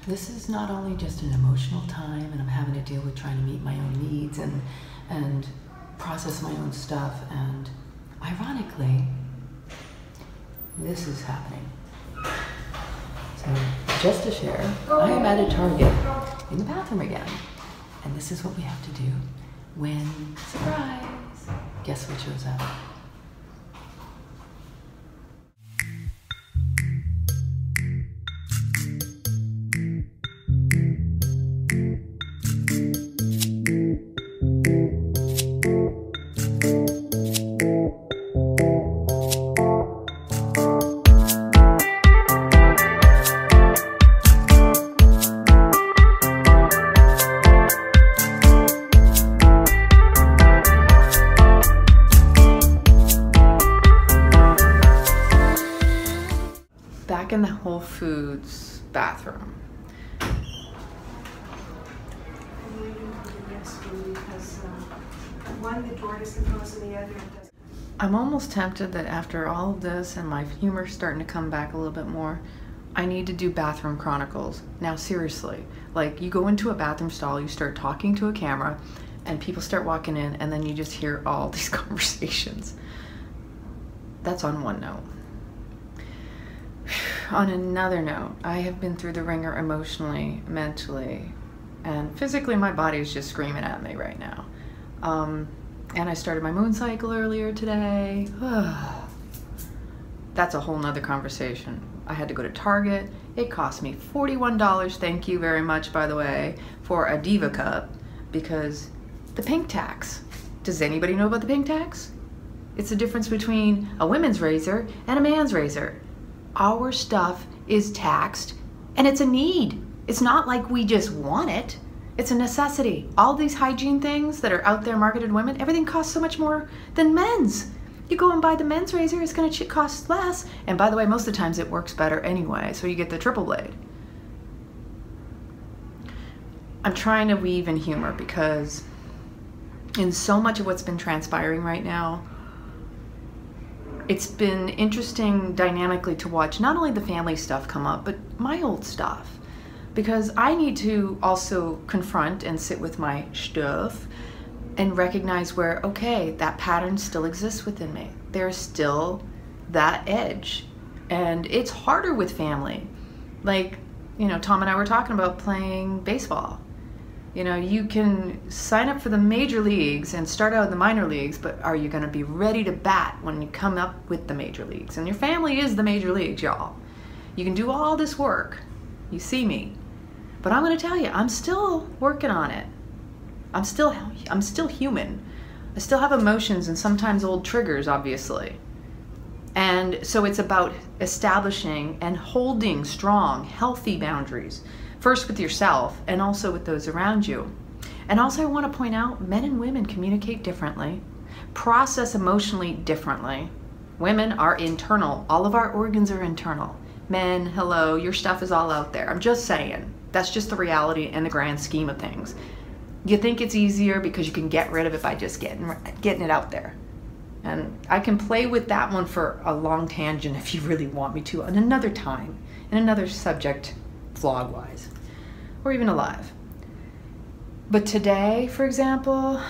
This is not only just an emotional time, and I'm having to deal with trying to meet my own needs and process my own stuff, and ironically, this is happening. So, just to share, I am at a Target in the bathroom again, and this is what we have to do when, surprise, guess what shows up? Back in the Whole Foods bathroom. I'm almost tempted that after all of this and my humor starting to come back a little bit more, I need to do bathroom chronicles. Now seriously, like you go into a bathroom stall, you start talking to a camera, and people start walking in, and then you just hear all these conversations. That's on one note. On another note, I have been through the ringer emotionally, mentally, and physically my body is just screaming at me right now. And I started my moon cycle earlier today. That's a whole nother conversation. I had to go to Target. It cost me $41, thank you very much, by the way, for a Diva cup because the pink tax. Does anybody know about the pink tax? It's the difference between a women's razor and a man's razor. Our stuff is taxed and it's a need. It's not like we just want it. It's a necessity. All these hygiene things that are out there marketed to women, everything costs so much more than men's. You go and buy the men's razor, it's gonna cost less. And by the way, most of the times it works better anyway, so you get the triple blade. I'm trying to weave in humor because in so much of what's been transpiring right now, it's been interesting dynamically to watch not only the family stuff come up, but my old stuff. Because I need to also confront and sit with my stuff and recognize where, okay, that pattern still exists within me. There's still that edge. And it's harder with family. Like, you know, Tom and I were talking about playing baseball. You know, you can sign up for the major leagues and start out in the minor leagues, but are you gonna be ready to bat when you come up with the major leagues? And your family is the major leagues, y'all. You can do all this work. You see me. But I'm gonna tell you, I'm still working on it. I'm still human. I still have emotions and sometimes old triggers, obviously. And so it's about establishing and holding strong, healthy boundaries. First with yourself and also with those around you. And also I want to point out, men and women communicate differently, process emotionally differently. Women are internal. All of our organs are internal. Men, hello, your stuff is all out there. I'm just saying. That's just the reality in the grand scheme of things. You think it's easier because you can get rid of it by just getting it out there. And I can play with that one for a long tangent if you really want me to, on another time, in another subject, vlog-wise, or even alive. But today, for example,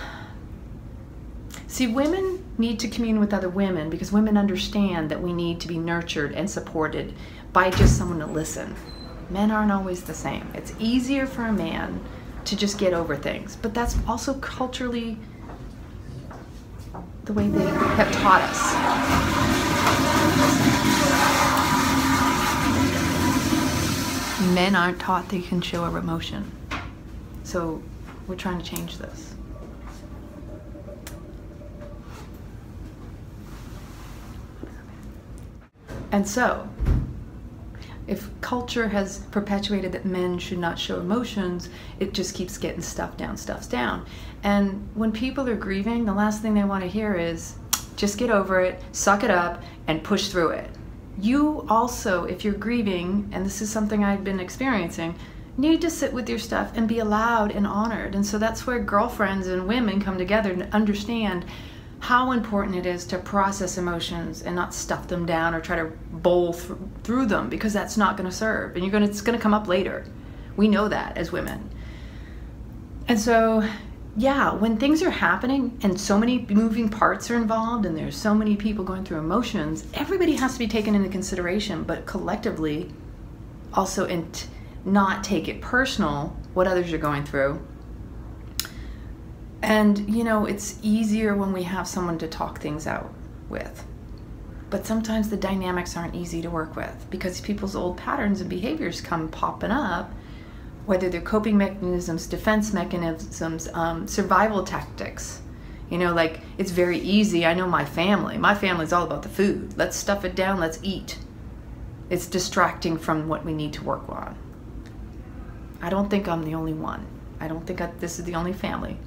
see, women need to commune with other women because women understand that we need to be nurtured and supported by just someone to listen. Men aren't always the same. It's easier for a man to just get over things, but that's also culturally the way they have taught us. Men aren't taught they can show a emotion. So we're trying to change this. And so, if culture has perpetuated that men should not show emotions, it just keeps getting stuff down. And when people are grieving, the last thing they want to hear is, just get over it, suck it up, and push through it. You also, if you're grieving, and this is something I've been experiencing, need to sit with your stuff and be allowed and honored. And so that's where girlfriends and women come together to understand how important it is to process emotions and not stuff them down or try to bowl through them, because that's not going to serve, and it's going to come up later. We know that as women. And so, yeah, when things are happening and so many moving parts are involved and there's so many people going through emotions, everybody has to be taken into consideration, but collectively also not take it personal what others are going through. And, you know, it's easier when we have someone to talk things out with. But sometimes the dynamics aren't easy to work with because people's old patterns and behaviors come popping up, whether they're coping mechanisms, defense mechanisms, survival tactics. You know, like, it's very easy. I know my family's all about the food. Let's stuff it down, let's eat. It's distracting from what we need to work on. I don't think I'm the only one. I don't think this is the only family.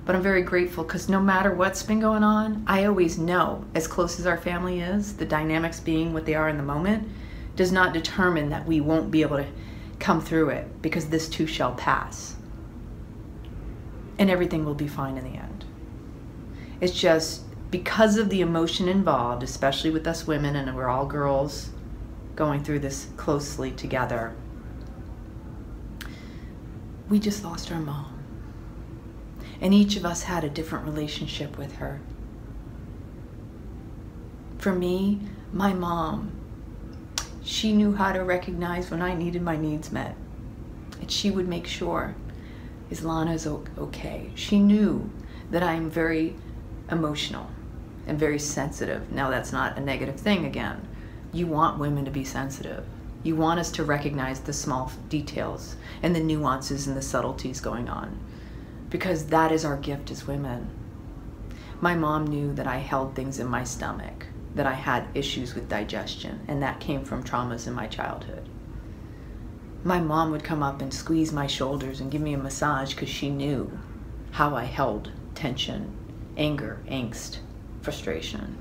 But I'm very grateful because no matter what's been going on, I always know, as close as our family is, the dynamics being what they are in the moment, does not determine that we won't be able to come through it, because this too shall pass. And everything will be fine in the end. It's just because of the emotion involved, especially with us women, and we're all girls going through this closely together, we just lost our mom. And each of us had a different relationship with her. For me, my mom, she knew how to recognize when I needed my needs met. And she would make sure, is Lana's okay? She knew that I'm very emotional and very sensitive. Now, that's not a negative thing again. You want women to be sensitive. You want us to recognize the small details and the nuances and the subtleties going on, because that is our gift as women. My mom knew that I held things in my stomach, that I had issues with digestion, and that came from traumas in my childhood. My mom would come up and squeeze my shoulders and give me a massage because she knew how I held tension, anger, angst, frustration.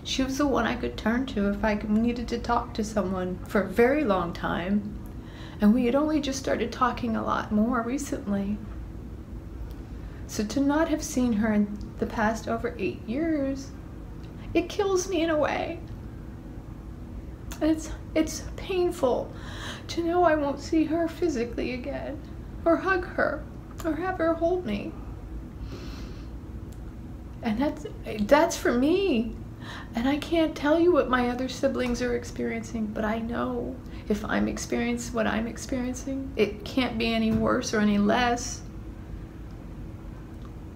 She was the one I could turn to if I needed to talk to someone for a very long time. And we had only just started talking a lot more recently. So to not have seen her in the past over 8 years, it kills me in a way. It's painful to know I won't see her physically again, or hug her, or have her hold me. And that's for me. And I can't tell you what my other siblings are experiencing, but I know if I'm experiencing what I'm experiencing, it can't be any worse or any less,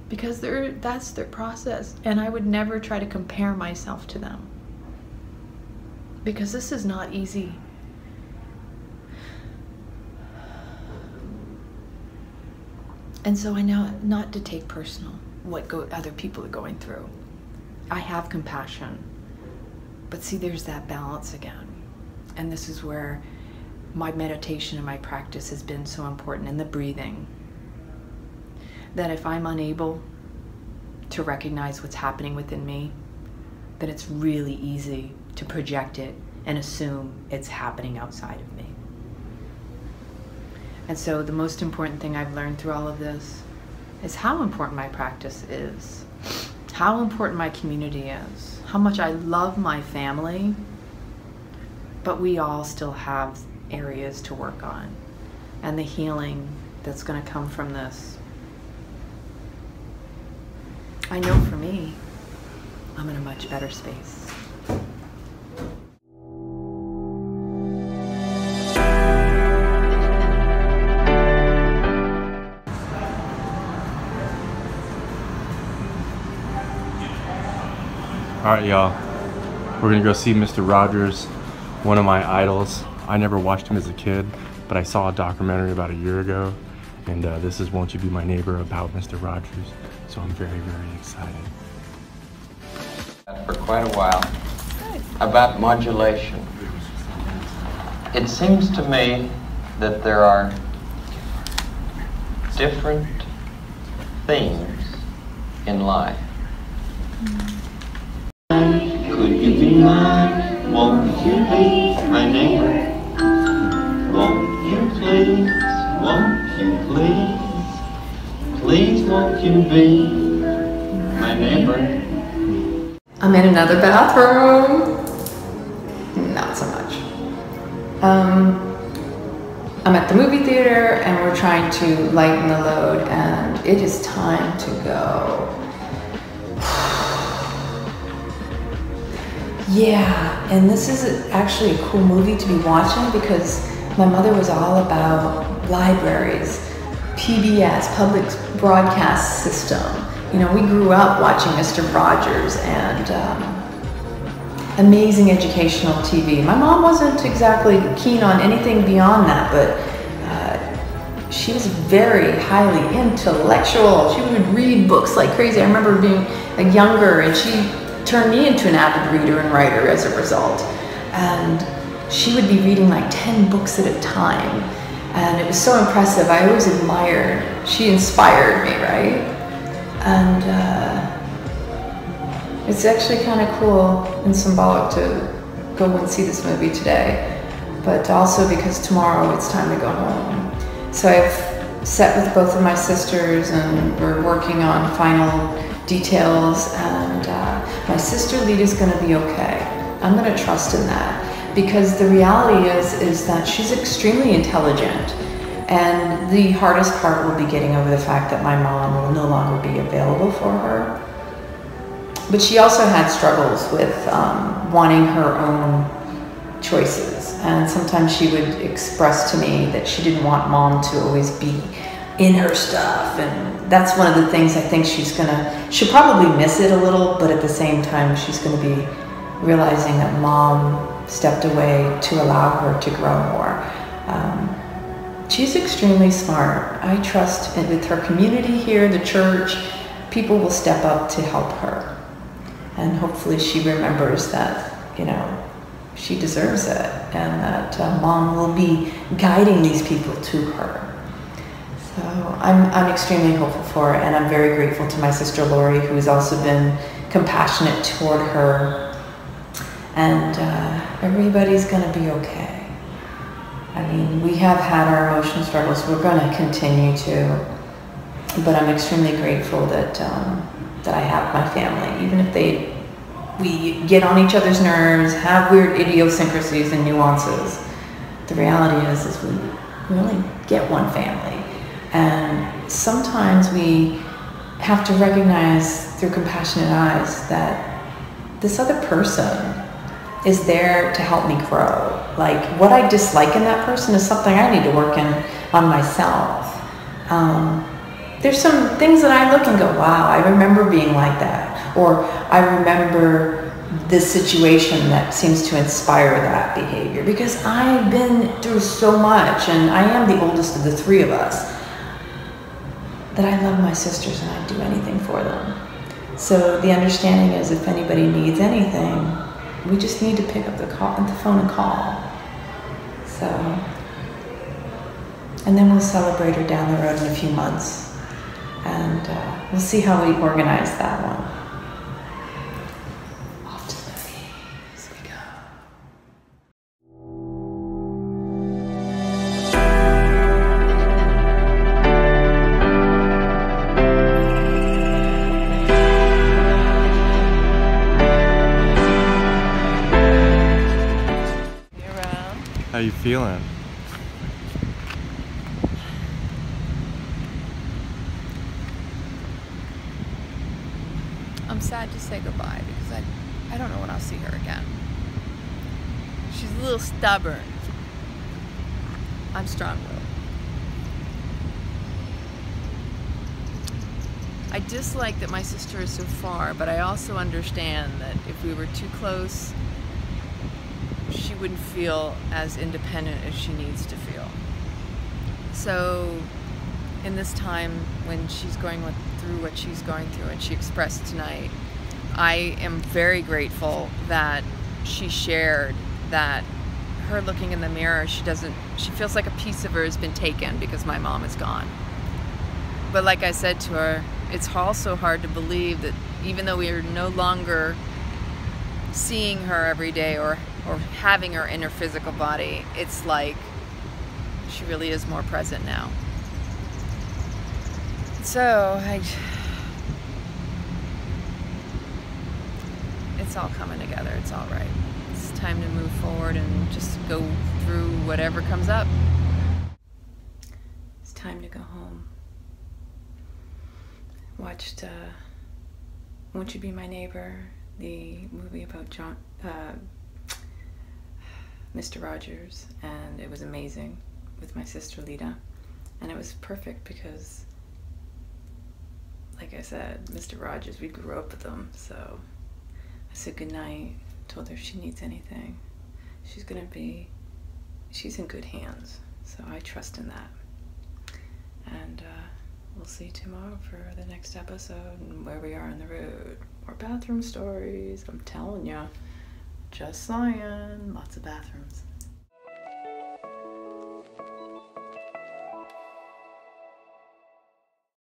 because that's their process. And I would never try to compare myself to them, because this is not easy. And so I know not to take personal what other people are going through. I have compassion, but see, there's that balance again. And this is where my meditation and my practice has been so important, and the breathing. That if I'm unable to recognize what's happening within me, then it's really easy to project it and assume it's happening outside of me. And so the most important thing I've learned through all of this is how important my practice is, how important my community is, how much I love my family, but we all still have areas to work on, and the healing that's going to come from this. I know for me, I'm in a much better space. Alright, y'all, we're gonna go see Mr. Rogers, one of my idols. I never watched him as a kid, but I saw a documentary about a year ago, and this is Won't You Be My Neighbor about Mr. Rogers, so I'm very, very excited. For quite a while, about modulation. It seems to me that there are different themes in life. Could you be mine? Won't you be my neighbor? Won't you please? Won't you please? Please won't you be my neighbor? I'm in another bathroom. Not so much. I'm at the movie theater and we're trying to lighten the load, and it is time to go. Yeah, and this is actually a cool movie to be watching because my mother was all about libraries, PBS, public broadcast system. You know, we grew up watching Mr. Rogers and amazing educational TV. My mom wasn't exactly keen on anything beyond that, but she was very highly intellectual. She would read books like crazy. I remember being younger, and she turned me into an avid reader and writer as a result. And she would be reading like 10 books at a time. And it was so impressive. I always admired. She inspired me, right? And it's actually kind of cool and symbolic to go and see this movie today. But also because tomorrow it's time to go home. So I've sat with both of my sisters and we're working on final details, and my sister Lita's gonna be okay. I'm gonna trust in that, because the reality is that she's extremely intelligent, and the hardest part will be getting over the fact that my mom will no longer be available for her. But she also had struggles with wanting her own choices, and sometimes she would express to me that she didn't want mom to always be in her stuff, and that's one of the things I think she'll probably miss it a little, but at the same time she's gonna be realizing that mom stepped away to allow her to grow more. She's extremely smart. I trust with her community here, the church, people will step up to help her, and hopefully she remembers that, you know, she deserves it, and that mom will be guiding these people to her. So I'm extremely hopeful for it, and I'm very grateful to my sister Lori, who's also been compassionate toward her, and everybody's gonna be okay. I mean, we have had our emotional struggles, we're gonna continue to, but I'm extremely grateful that that I have my family, even if we get on each other's nerves, have weird idiosyncrasies and nuances. The reality is we only get one family. And sometimes we have to recognize through compassionate eyes that this other person is there to help me grow. Like, what I dislike in that person is something I need to work on myself. There's some things that I look and go, wow, I remember being like that. Or I remember this situation that seems to inspire that behavior, because I've been through so much, and I am the oldest of the three of us, that I love my sisters and I'd do anything for them. So the understanding is, if anybody needs anything, we just need to pick up the phone and call. So, and then we'll celebrate her down the road in a few months, and we'll see how we organize that one. How you feeling? I'm sad to say goodbye because I don't know when I'll see her again. She's a little stubborn. I'm strong-willed. I dislike that my sister is so far, but I also understand that if we were too close, she wouldn't feel as independent as she needs to feel. So in this time when she's going through what she's going through, and she expressed tonight, I am very grateful that she shared that her looking in the mirror, she feels like a piece of her has been taken because my mom is gone. But like I said to her, it's also hard to believe that even though we are no longer seeing her every day or having her in her physical body, it's like she really is more present now. So it's all coming together. It's all right. It's time to move forward and just go through whatever comes up. time to go home. Watched Won't You Be My Neighbor, the movie about Mr. Rogers, and it was amazing with my sister Lita. And it was perfect because, like I said, Mr. Rogers, we grew up with him, so I said goodnight, told her if she needs anything, she's in good hands, so I trust in that. And we'll see you tomorrow for the next episode and where we are on the road. More bathroom stories, I'm telling ya. Just saying, lots of bathrooms.